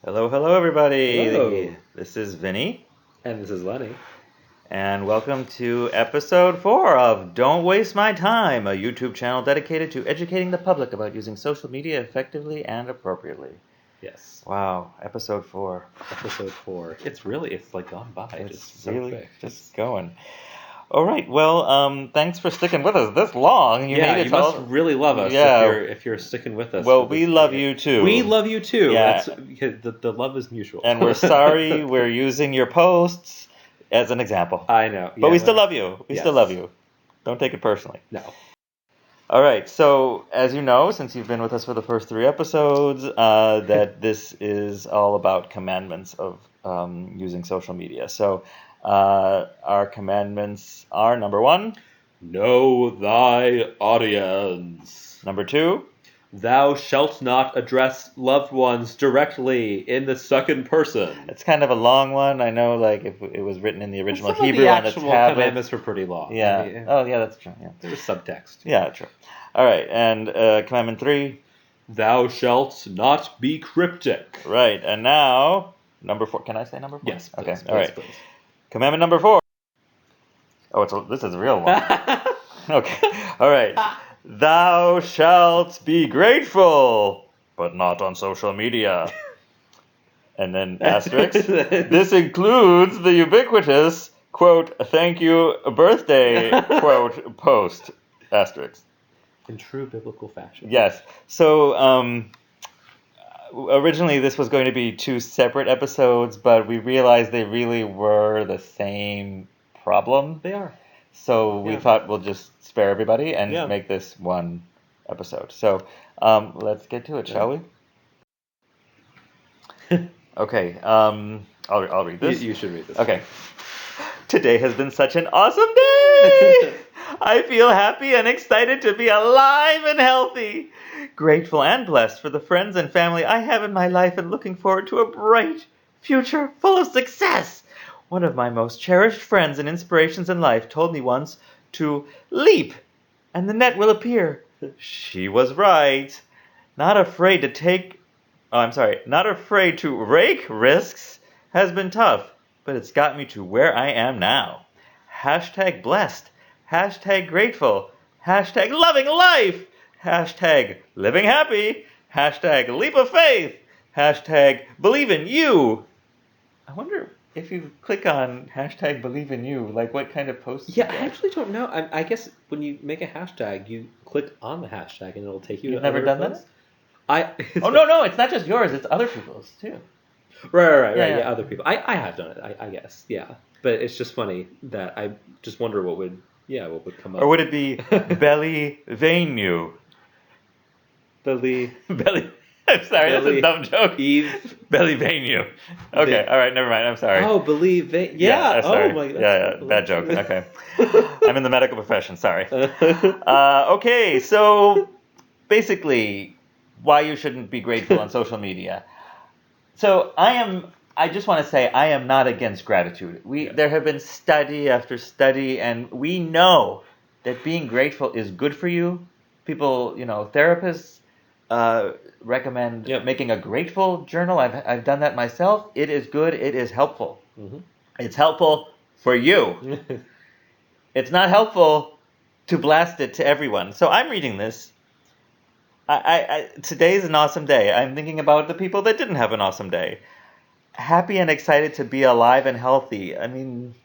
Hello, everybody. Hello. This is Vinny, And this is Lenny. and welcome to episode 4 of Don't Waste My Time, a YouTube channel dedicated to educating the public about using social media effectively and appropriately. Yes. Wow, episode 4. Episode 4. It's like gone by. It's just so really quick. just going. All right, well, thanks for sticking with us this long. You made it you must really love us if you're sticking with us. Well, we love you too. We love you too. Yeah. The love is mutual. And we're sorry we're using your posts as an example. I know. But we still love you. We still Yes. love you. Don't take it personally. No. All right. So, as you know, since you've been with us for the first 3 episodes, that this is all about commandments of using social media. So, our commandments are number 1, Know thy audience. number 2, Thou shalt not address loved ones directly in the second person. it's kind of a long one. I know, like, if it was written in the original Some Hebrew of the on the actual tablet. commandments were pretty long. Yeah. I mean, Oh, yeah, that's true. Yeah. there was subtext. Yeah, true. All right. And commandment 3. Thou shalt not be cryptic. Right. And now, number 4. Can I say number 4? Yes. Okay. Please, All right. please. Commandment number 4. Oh, this is a real one. Okay. All right. Thou shalt be grateful, but not on social media. And then asterisk. This includes the ubiquitous, quote, thank you birthday, quote, post, asterisk. In true biblical fashion. Yes. So, originally this was going to be 2 separate episodes, but we realized they really were the same problem. They are. So we Yeah. thought we'll just spare everybody and Yeah. make this one episode. So let's get to it, shall we? Okay. I'll read this. You should read this. Okay. Today has been such an awesome day! I feel happy and excited to be alive and healthy. Grateful and blessed for the friends and family I have in my life and looking forward to a bright future full of success. One of my most cherished friends and inspirations in life told me once to leap and the net will appear. She was right. Not afraid to rake risks has been tough, but it's got me to where I am now. Hashtag blessed. Hashtag grateful. Hashtag loving life. Hashtag living happy. Hashtag leap of faith. Hashtag believe in you. I wonder if you click on hashtag believe in you, like what kind of posts Yeah, you I get. actually don't know. I guess when you make a hashtag, you click on the hashtag and it'll take you You've to never other done that? posts. Oh, no, it's not just yours, it's other people's too. Right. Yeah. Yeah, other people. I have done it, I guess. Yeah. But it's just funny that I just wonder what would come up. Or would it be belly vein you? Belly Belly. I'm sorry, that's a Belly- dumb joke. Eve. Belly vein you. Okay, Vein. all right, never mind. I'm sorry. Oh, believe it. Yeah. sorry. Oh my god. Yeah, bad joke. Okay. I'm in the medical profession. Sorry. Okay, so basically, why you shouldn't be grateful on social media. So I just want to say I am not against gratitude. There have been study after study, and we know that being grateful is good for you. People, therapists recommend Yep. making a grateful journal. I've done that myself. It is good. It is helpful. Mhm. It's helpful for you. It's not helpful to blast it to everyone. So I'm reading this. Today's an awesome day. I'm thinking about the people that didn't have an awesome day. Happy and excited to be alive and healthy. I mean,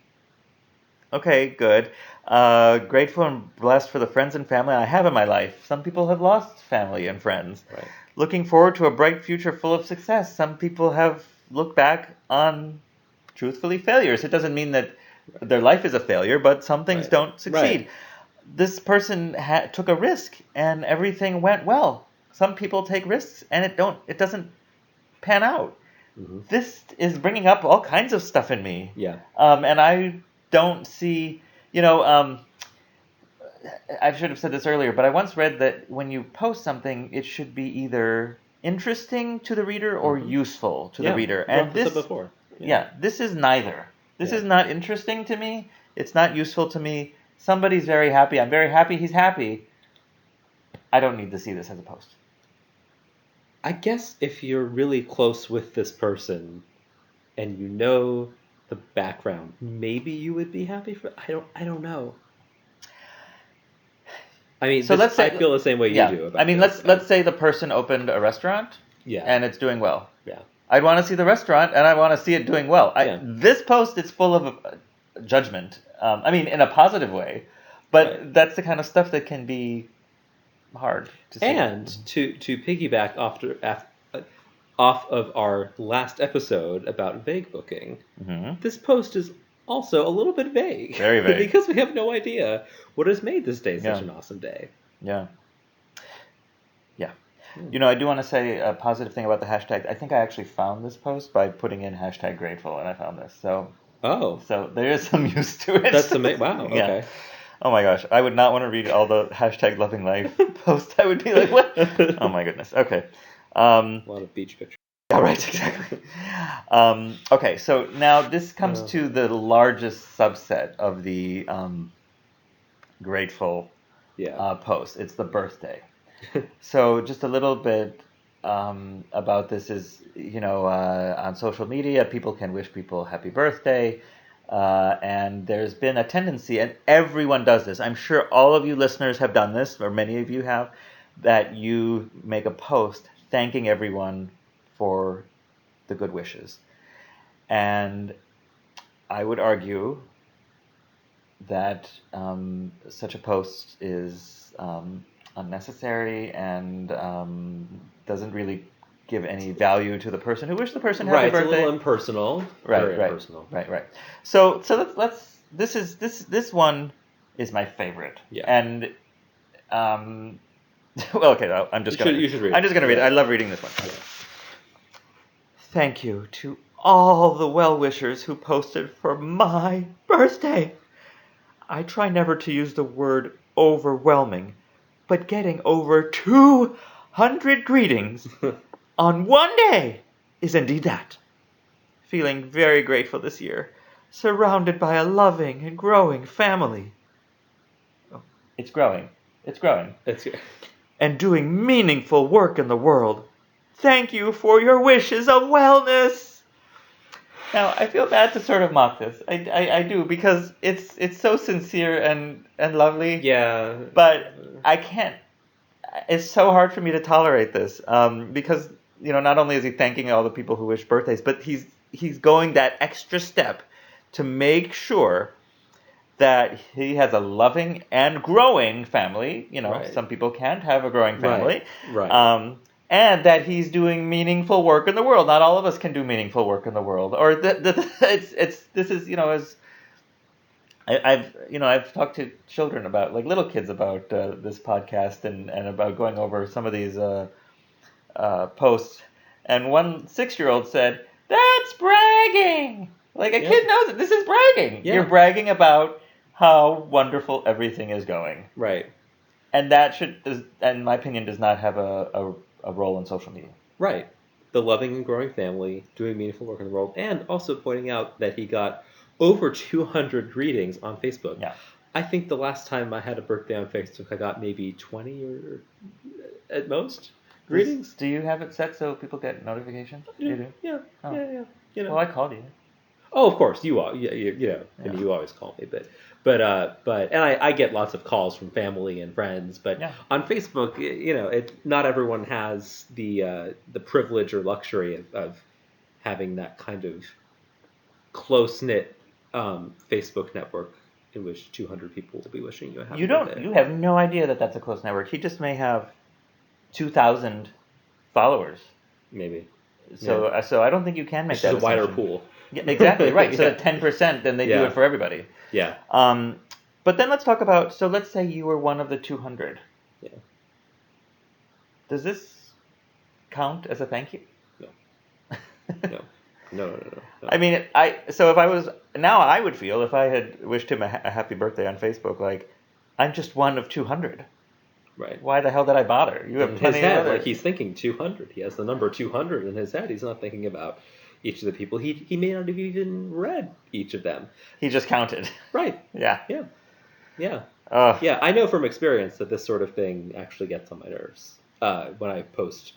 okay, good. Grateful and blessed for the friends and family I have in my life. Some people have lost family and friends. Right. Looking forward to a bright future full of success. Some people have looked back on, truthfully, failures. It doesn't mean that their life is a failure, but some things Right. don't succeed. Right. This person took a risk and everything went well. Some people take risks and it doesn't pan out. Mhm. This is bringing up all kinds of stuff in me. Yeah. And I don't see, I should have said this earlier, but I once read that when you post something, it should be either interesting to the reader or Mhm. useful to Yeah, the reader. we've And brought this this, up before. yeah, this is neither. This Yeah. is not interesting to me. It's not useful to me. Somebody's very happy. I'm very happy he's happy. I don't need to see this as a post. I guess if you're really close with this person and you know the background, maybe you would be happy for. I don't know. I mean, So let's say, I feel the same way you yeah. do about I mean, this. let's say the person opened a restaurant, Yeah. and it's doing well. Yeah. I'd want to see the restaurant, and I want to see it doing well. Yeah. This post is full of judgment. I mean, in a positive way, but Right. that's the kind of stuff that can be hard to see. And to piggyback off of our last episode about vague booking, Mhm. this post is also a little bit vague. Very vague. Because we have no idea what has made this day such Yeah. an awesome day. Yeah. You know, I do want to say a positive thing about the hashtag. I think I actually found this post by putting in hashtag grateful, and I found this. So Oh, there is some use to it. that's amazing. Wow, Yeah. okay. Oh my gosh, I would not want to read all the hashtag loving life posts. I would be like, what? Oh my goodness. Okay. A lot of beach pictures. Yeah, right, exactly. Okay, so now this comes to the largest subset of the grateful Yeah. post. It's the birthday. So just a little bit about this is, you know, on social media, people can wish people happy birthday. And there's been a tendency, and everyone does this. I'm sure all of you listeners have done this, or many of you have, that you make a post thanking everyone for the good wishes. And I would argue that such a post is unnecessary and doesn't really give any value to the person who wished the person happy Right, it's a birthday. little impersonal. Very impersonal. Right. So let's this one is my favorite. Yeah. And well, okay, I'm just gonna You should read it. I'm just gonna read it. I love reading this one. Yeah. Thank you to all the well-wishers who posted for my birthday. I try never to use the word overwhelming, but getting over 200 greetings on one day is indeed that. Feeling very grateful this year, surrounded by a loving and growing family. Oh, it's growing. It's growing. And doing meaningful work in the world. Thank you for your wishes of wellness. Now, I feel bad to sort of mock this. I do, because it's so sincere and lovely. Yeah. But I can't. It's so hard for me to tolerate this, because, you know, not only is he thanking all the people who wish birthdays, but he's going that extra step to make sure that he has a loving and growing family. You know, Right. some people can't have a growing family. Right. And that he's doing meaningful work in the world. Not all of us can do meaningful work in the world. Or this is, you know, as I've talked to children about, like little kids, about this podcast and about going over some of these posts. And one 6-year-old said, "That's bragging." Like a kid knows it. This is bragging. Yeah. You're bragging about how wonderful everything is going. Right. And that in my opinion, does not have a role in social media. Right. The loving and growing family, doing meaningful work in the world, and also pointing out that he got over 200 greetings on Facebook. Yeah. I think the last time I had a birthday on Facebook, I got maybe 20 or at most greetings. Do you have it set so people get notifications? You do? Yeah. Oh. Yeah. You know. Well, I called you. Oh, of course, you are. You know, I mean, you always call me, but and I get lots of calls from family and friends, but Yeah. on Facebook, you know, not everyone has the privilege or luxury of having that kind of close knit Facebook network in which 200 people will be wishing you a happy birthday. You have no idea that that's a close network. He just may have 2,000 followers. Maybe. So I don't think you can make It's that just a wider assumption. pool. Yeah, exactly, right. So Yeah. at 10%, then they do Yeah. it for everybody. Yeah. But then let's talk about, so let's say you were one of the 200. Yeah. Does this count as a thank you? No. I mean, I would feel, if I had wished him a happy birthday on Facebook, like, I'm just one of 200. Right. Why the hell did I bother? You have In his plenty of head, others. like he's thinking 200. He has the number 200 in his head. He's not thinking about each of the people. He may not have even read each of them. He just counted. Right. Yeah. Yeah. Ugh. Yeah. I know from experience that this sort of thing actually gets on my nerves when I post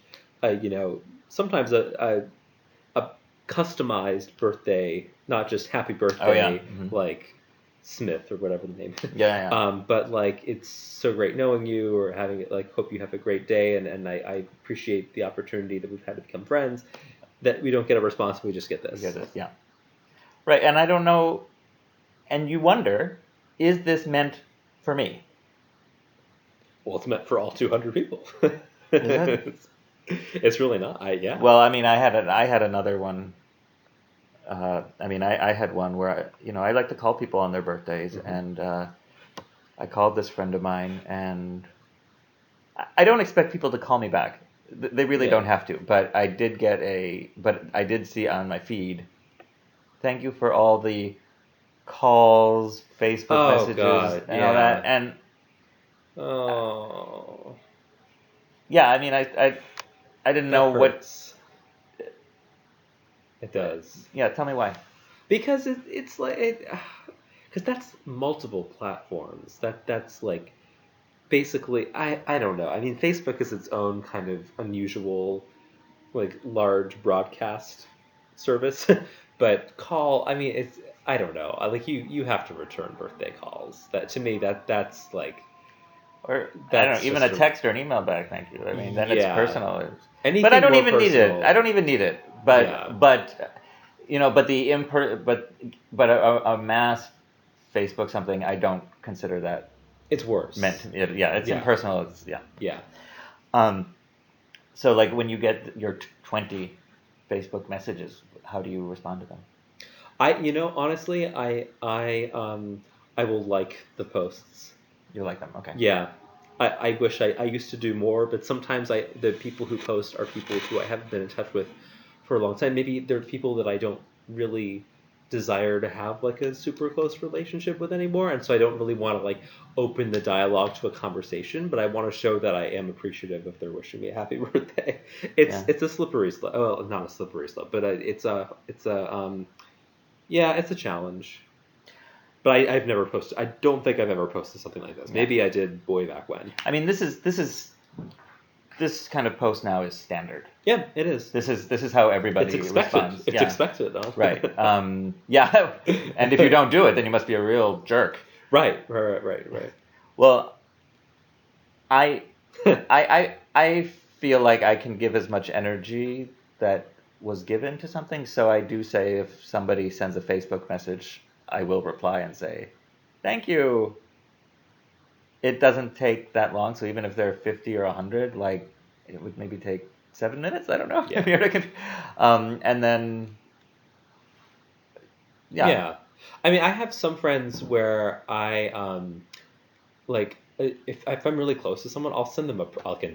sometimes a customized birthday, not just happy birthday, Oh, yeah. Mhm. like Smith or whatever the name is. Yeah, yeah. But like, it's so great knowing you, or having it, like, hope you have a great day, and I appreciate the opportunity that we've had to become friends. That we don't get a response, we just get this. You get this, yeah. Right, and I don't know, and you wonder, is this meant for me? Well, it's meant for all 200 people. Is it? It's really not. Yeah. Well, I mean, I had another one. I had one where I like to call people on their birthdays, Mhm. and I called this friend of mine, and I don't expect people to call me back. They really Yeah. don't have to. But I did see on my feed, thank you for all the calls, Facebook Oh, messages, God, and all yeah. that. And Oh, yeah, I mean, I didn't know that what. hurts. It does. Yeah, tell me why. Because it's like, because that's multiple platforms. That's like, basically, I don't know. I mean, Facebook is its own kind of unusual, like, large broadcast service. But call, I mean, I don't know. Like, you have to return birthday calls. That, to me, that's like, Or I don't know, that's even just a text or an email back, thank you. I mean, then it's yeah. personal. But I Anything don't more even need it. personal. I don't even need it. Yeah. But the but a mass Facebook something, I don't consider that It's worse. meant to. Yeah, it's Yeah. impersonal. It's yeah. Yeah. So like when you get your 20 Facebook messages, how do you respond to them? Honestly, I will like the posts. You like them, okay? Yeah. I wish I used to do more, but sometimes the people who post are people who I haven't been in touch with for a long time. Maybe they're people that I don't really desire to have like a super close relationship with anymore, and so I don't really want to like open the dialogue to a conversation, but I want to show that I am appreciative if they're wishing me a happy birthday. It's a slippery slope. Well, not a slippery slope, but it's a challenge. But I've never posted. I don't think I've ever posted something like this. Maybe I did way back when. I mean, this kind of post now is standard. Yeah, it is. This is how everybody It's expected. responds. It's expected, though. Right. Yeah. And if you don't do it, then you must be a real jerk. Right. Well, I feel like I can give as much energy that was given to something. So I do say if somebody sends a Facebook message, I will reply and say, thank you. It doesn't take that long. So even if they're 50 or 100, like it would maybe take 7 minutes. I don't know. Yeah. And then, Yeah. I mean, I have some friends where I like if I'm really close to someone, I'll send them a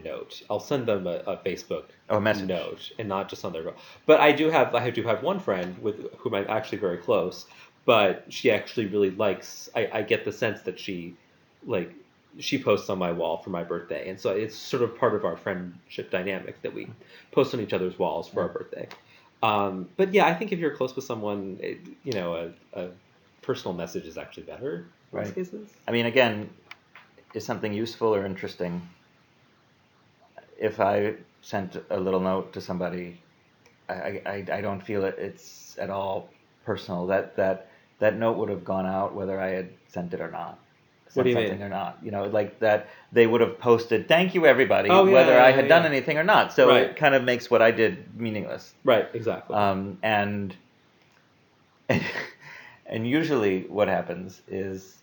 note. I'll send them a Facebook a message note, and not just on their. But I do have one friend with whom I'm actually very close, but she actually really likes. I get the sense that she posts on my wall for my birthday, and so it's sort of part of our friendship dynamic that we post on each other's walls for our birthday. But yeah, I think if you're close with someone, a personal message is actually better in most cases. I mean, again, is something useful or interesting? If I sent a little note to somebody, I don't feel it's at all personal. That note would have gone out whether I had sent it or not. What do you something mean? or not? Like that they would have posted, "Thank you, everybody," Oh, yeah, whether I yeah, had done yeah. anything or not. So Right. it kind of makes what I did meaningless. Right. Exactly. And usually what happens is,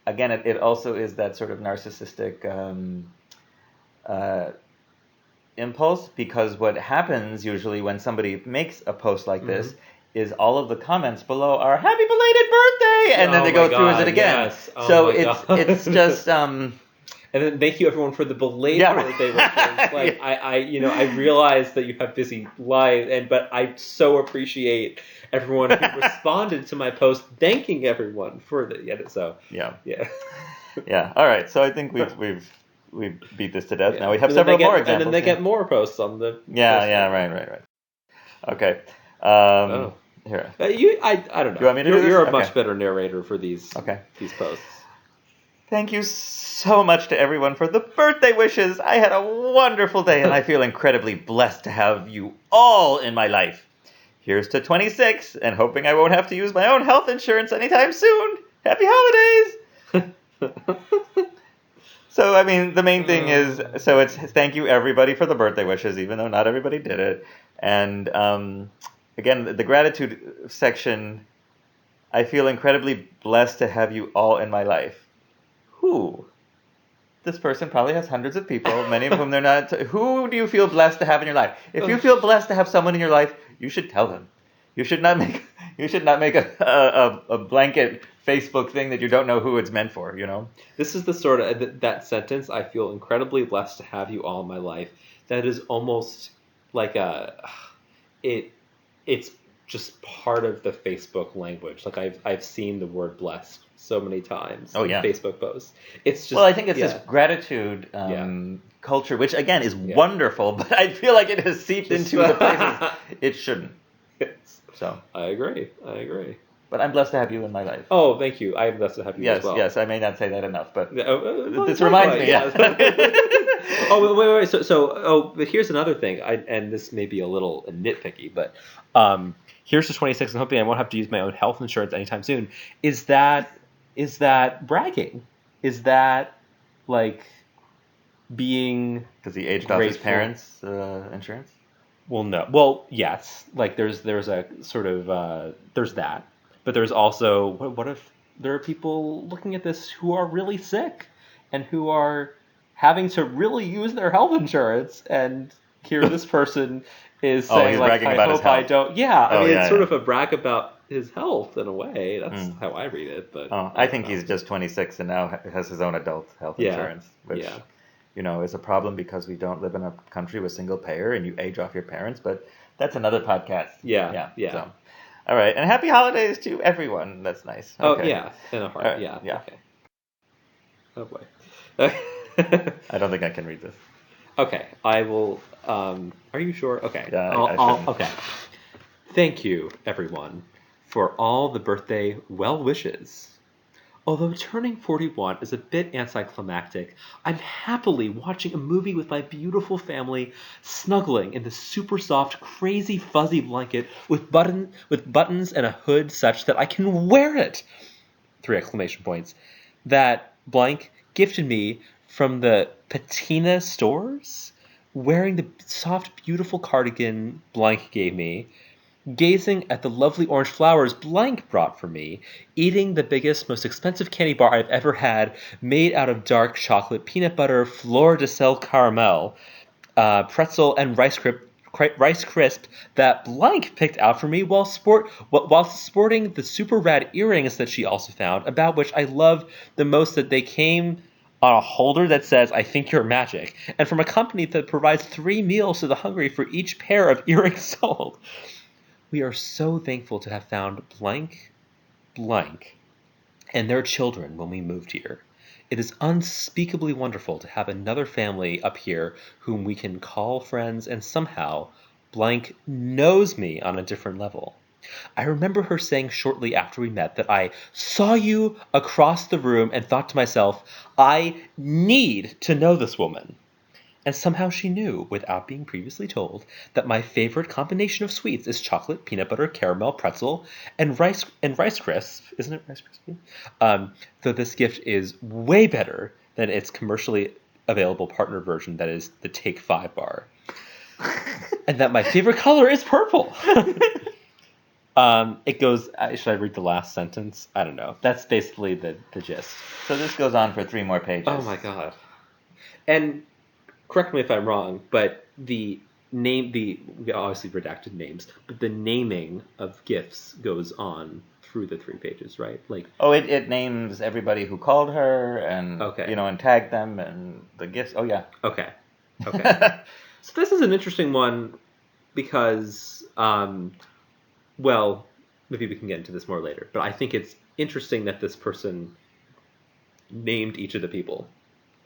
again, it also is that sort of narcissistic impulse, because what happens usually when somebody makes a post like this is all of the comments below are "Happy belated birthday," and then Oh they my go through God, it again. yes. Oh So my it's God. it's just And then thank you everyone for the belated Yeah. birthday wishes. Like I realize that you have busy lives, but I so appreciate everyone who responded to my post, thanking everyone for so yeah. yeah. All right, so I think we've beat this to death. Yeah. Now we have And then several they get- more examples. And then they get more posts on the. Yeah, right. Okay. Oh. Here. I don't know. Do you want me to do this? You're a Okay. much better narrator for these Okay. these posts. Thank you so much to everyone for the birthday wishes. I had a wonderful day, and I feel incredibly blessed to have you all in my life. Here's to 26, and hoping I won't have to use my own health insurance anytime soon. Happy holidays! So, I mean, the main thing is, so it's thank you everybody for the birthday wishes, even though not everybody did it. And again, the gratitude section, I feel incredibly blessed to have you all in my life. Who? This person probably has hundreds of people, many of whom they're not. Who do you feel blessed to have in your life? If you feel blessed to have someone in your life, you should tell them. You should not make. You should not make a blanket Facebook thing that you don't know who it's meant for. You know. This is the sort of that sentence. I feel incredibly blessed to have you all in my life. That is almost like it's just part of the Facebook language. Like I've seen the word blessed so many times in Facebook posts. It's just, well, I think it's this gratitude culture, which again is wonderful, but I feel like it has seeped into the places it shouldn't. Yes. So I agree. But I'm blessed to have you in my life. Oh, thank you. I am blessed to have you as well. Yes, I may not say that enough, but this reminds me. Yes. Oh, wait. But here's another thing. And this may be a little nitpicky, but here's to 26 and hoping I won't have to use my own health insurance anytime soon. Is that bragging? Is that like being because he aged off his parents' insurance? Well, no. Well, yes. Like there's a sort of there's that, but there's also what if there are people looking at this who are really sick and who are having to really use their health insurance, and here this person is saying like, I hope I don't. Yeah, I mean, it's sort of a brag about his health in a way. That's how I read it. But I think he's just 26 and now has his own adult health insurance, which you know is a problem because we don't live in a country with single payer and you age off your parents. But that's another podcast. Yeah. So, all right, and happy holidays to everyone. That's nice. Okay. Oh yeah, in a heart. Right. Yeah. Okay. Oh boy. I don't think I can read this. Okay, I will. Are you sure? Okay. Yeah, okay. Thank you, everyone, for all the birthday well wishes. Although turning 41 is a bit anticlimactic, I'm happily watching a movie with my beautiful family, snuggling in the super soft, crazy fuzzy blanket with buttons and a hood such that I can wear it! 3 exclamation points. That blank gifted me from the Patina stores, wearing the soft, beautiful cardigan blank gave me, gazing at the lovely orange flowers blank brought for me, eating the biggest, most expensive candy bar I've ever had, made out of dark chocolate, peanut butter, fleur de sel caramel, pretzel, and rice crisp that blank picked out for me while sporting the super rad earrings that she also found, about which I love the most that they came on a holder that says, I think you're magic, and from a company that provides 3 meals to the hungry for each pair of earrings sold. We are so thankful to have found blank and their children when we moved here. It is unspeakably wonderful to have another family up here whom we can call friends, and somehow blank knows me on a different level. I remember her saying shortly after we met that I saw you across the room and thought to myself, I need to know this woman. And somehow she knew, without being previously told, that my favorite combination of sweets is chocolate, peanut butter, caramel, pretzel, and rice crisp. Isn't it Rice Krispie? Though this gift is way better than its commercially available partner version, that is the Take 5 bar. And that my favorite color is purple. It goes, should I read the last sentence? I don't know. That's basically the gist. So this goes on for 3 more pages. Oh my god. And correct me if I'm wrong, but we obviously redacted names, but the naming of gifts goes on through the 3 pages, right? Like, it names everybody who called her and and tagged them and the gifts. Oh yeah. Okay. So this is an interesting one because well, maybe we can get into this more later, but I think it's interesting that this person named each of the people.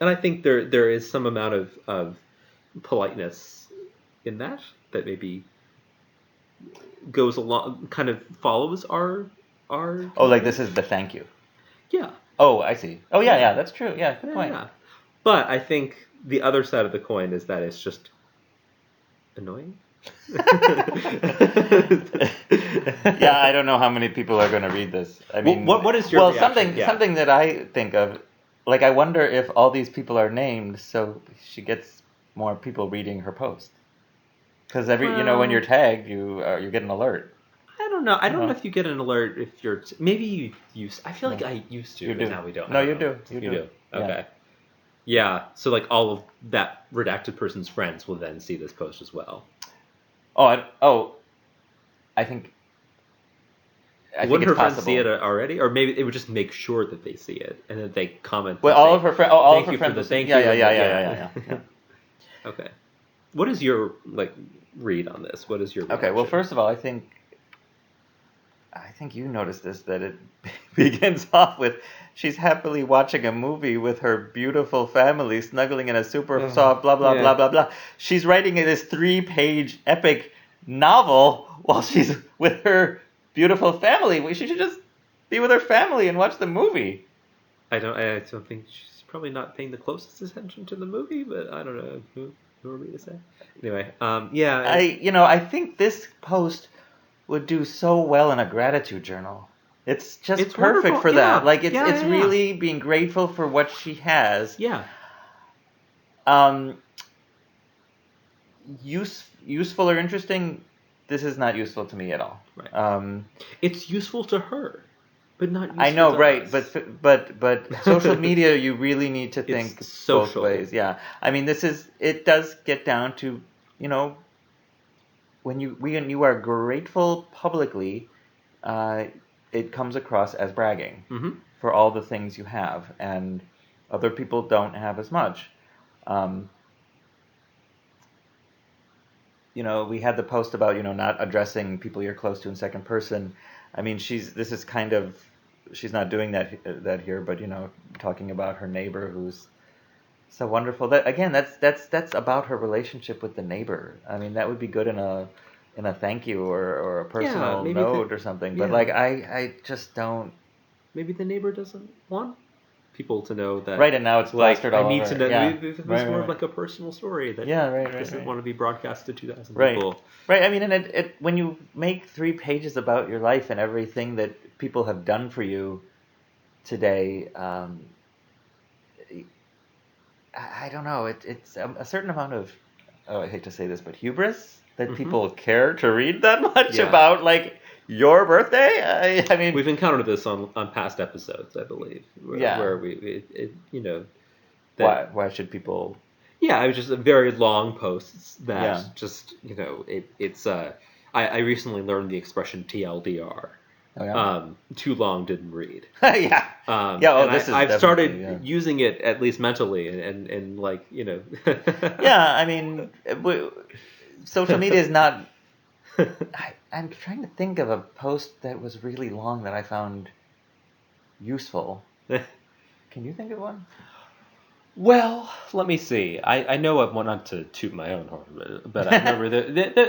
And I think there is some amount of politeness in that maybe goes along, kind of follows our like this is the thank you. Yeah. Oh, I see. Oh, yeah, that's true. Yeah, good point. Yeah. But I think the other side of the coin is that it's just annoying. Yeah, I don't know how many people are going to read this. I mean, what is your well, reaction? Yeah. something that I think of, like, I wonder if all these people are named so she gets more people reading her post. Because when you're Well, tagged, you get an alert. I don't know. I don't know Uh-huh. if you get an alert if you're. Maybe you used. I feel like No, I used to, you but do. now we don't. I No, don't you know. do. You You do. do. Yeah. Okay. Yeah. So like all of that redacted person's friends will then see this post as well. I think Wouldn't it's her friends see possible. it already, or maybe it would just make sure that they see it and then they comment. Well, and all say, of her friends. All of "Thank her you for friends. the Will see. thank Yeah, you." yeah, And yeah, the, yeah, yeah, yeah, yeah. Okay. What is your read on this? What is your Okay. Well, reaction? first of all, I think you noticed this, that it begins off with she's happily watching a movie with her beautiful family snuggling in a super soft blah blah blah Yeah. blah blah. She's writing this 3-page epic novel while she's with her beautiful family. She should just be with her family and watch the movie. I don't think she's probably not paying the closest attention to the movie, but I don't know who are we to say. Anyway, yeah, I think this post would do so well in a gratitude journal. It's just it's perfect wonderful. for that. Yeah, Like yeah, it's yeah, yeah. really being grateful for what she has. Yeah. Um, useful or interesting? This is not useful to me at all. Right. It's useful to her, but not useful I know, to right? us. But social media, you really need to think It's both social. ways. Yeah, I mean, it does get down to when you are grateful publicly, uh, it comes across as bragging Mm-hmm. for all the things you have, and other people don't have as much. Um, we had the post about not addressing people you're close to in second person. I mean, she's not doing that here, but talking about her neighbor who's so wonderful. That again, that's about her relationship with the neighbor. I mean, that would be good in a thank you or a Yeah, personal maybe note or something. But yeah. like I just don't. Maybe the neighbor doesn't want people to know that. Right, and now it's plastered I all need over. to know. Yeah, Maybe this right, is more right, of right. like a personal story that Yeah, right, doesn't right. want to be broadcast to 2,000 Right. people. Right. I mean, and when you make 3 pages about your life and everything that people have done for you today, I don't know. It's a certain amount of, oh, I hate to say this, but hubris that Mhm. people care to read that much Yeah. about like your birthday. I mean, We've encountered this on past episodes, I believe. Yeah. Where that why should people? yeah, it was just a very long posts that Yeah. just it's I recently learned the expression TLDR. Oh yeah. Too long didn't read. Yeah. Yeah. Oh, And this is I've definitely, started yeah. using it at least mentally and like Yeah. I mean, social media is not. I'm trying to think of a post that was really long that I found useful. Can you think of one? Well, let me see. I know I want not to toot my own horn, but I remember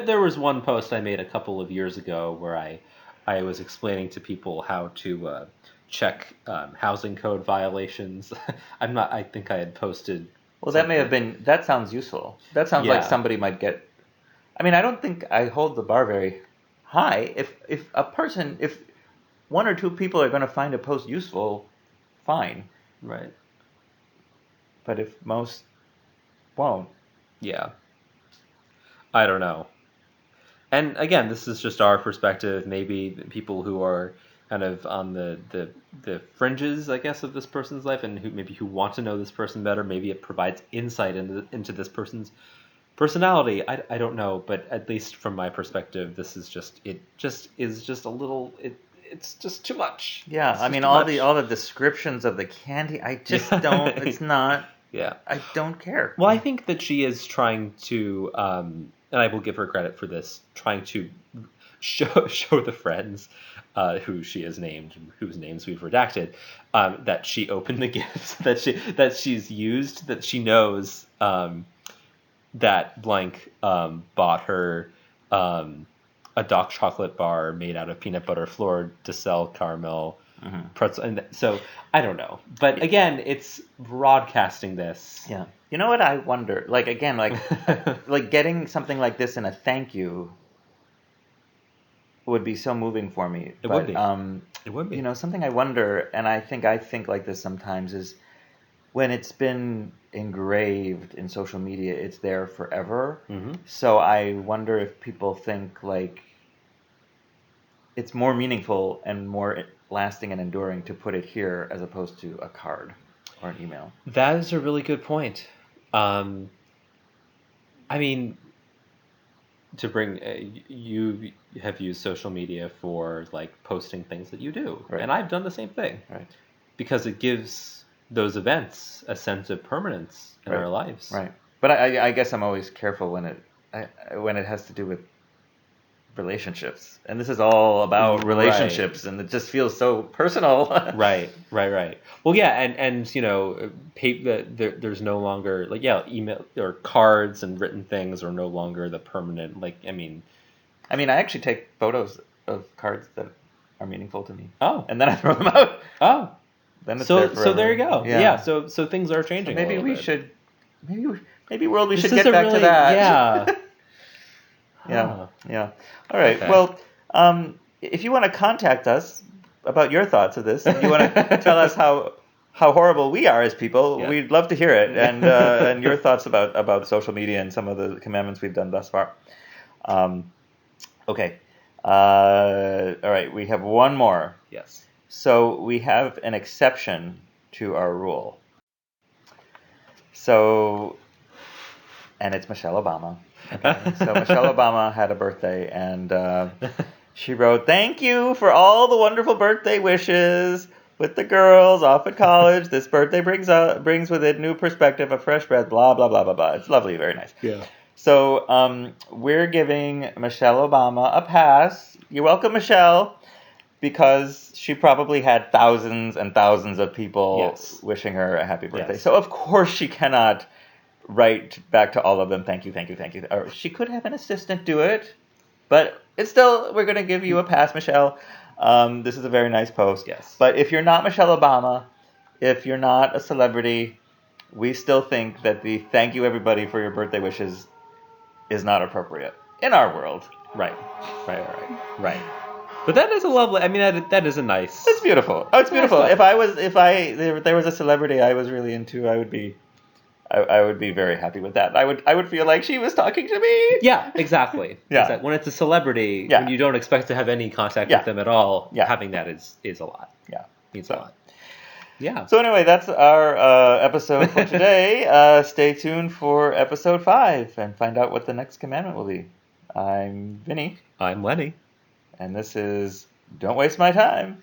there was one post I made a couple of years ago where I was explaining to people how to check housing code violations. I think I had posted. Well, that may have something. been. That sounds useful. That sounds like Yeah. somebody might get. I mean, I don't think I hold the bar very high. If one or two people are going to find a post useful, fine. Right. But if most won't, Yeah. I don't know. And again, this is just our perspective. Maybe people who are kind of on the fringes, I guess, of this person's life, and who want to know this person better. Maybe it provides insight into this person's personality. I don't know, but at least from my perspective, this is just a little. It's just too much. yeah. It's I just mean, too all much. the descriptions of the candy, I just don't. It's not. Yeah. I don't care. Well, I think that she is trying to, and I will give her credit for this, trying to show the friends who she has named, whose names we've redacted, that she opened the gifts, that she's used, that she knows that blank bought her a dark chocolate bar made out of peanut butter fleur de sel caramel pretzel. And so I don't know, but again, it's broadcasting this. Yeah. You know what I wonder? Like again, like getting something like this in a thank you would be so moving for me. It would be. It would be. You know, something I wonder, and I think like this sometimes, is when it's been engraved in social media, it's there forever. So I wonder if people think like it's more meaningful and more lasting and enduring to put it here as opposed to a card or an email. That is a really good point. I mean, to bring you have used social media for like posting things that you do, Right. and I've done the same thing, Right. because it gives those events a sense of permanence in our lives. Right. But I guess I'm always careful when it has to do with relationships, and this is all about relationships, and it just feels so personal. Right. Well, yeah, and you know, there's no longer like email or cards and written things are no longer the permanent. Like, I mean, I actually take photos of cards that are meaningful to me. Oh. And then I throw them out. Oh. Then it's so there forever. there you go. Yeah. So things are changing. So maybe we should. Maybe world. We This should is get a back really- to that. Yeah. Yeah. Yeah. All right. Okay. Well, if you want to contact us about your thoughts of this, if you want to tell us how horrible we are as people, Yeah. we'd love to hear it, and your thoughts about social media and some of the commandments we've done thus far. Okay. All right. We have one more. Yes. So we have an exception to our rule. So, and it's Michelle Obama. Okay. So Michelle Obama had a birthday, and she wrote, "Thank you for all the wonderful birthday wishes with the girls off at college. This birthday brings with it new perspective, a fresh breath, blah, blah, blah, blah, blah." It's lovely, very nice. Yeah. So we're giving Michelle Obama a pass. You're welcome, Michelle, because she probably had thousands and thousands of people Yes. wishing her a happy birthday. Yes. So of course she cannot write back to all of them, thank you, thank you, thank you. Or she could have an assistant do it, but it's still, we're going to give you a pass, Michelle. This is a very nice post. Yes. But if you're not Michelle Obama, if you're not a celebrity, we still think that the thank you everybody for your birthday wishes is not appropriate in our world. Right. But that is a lovely. I mean, that is a nice. It's beautiful. Oh, it's beautiful. Nice. If there was a celebrity I was really into, I would be very happy with that. I would feel like she was talking to me. Yeah, exactly. Yeah. Exactly. When it's a celebrity, Yeah. when you don't expect to have any contact Yeah. with them at all, Yeah. having that is a lot. Yeah. Means So- a lot. Yeah. So anyway, that's our episode for today. Stay tuned for episode 5 and find out what the next commandment will be. I'm Vinny, I'm Lenny. and this is Don't Waste My Time.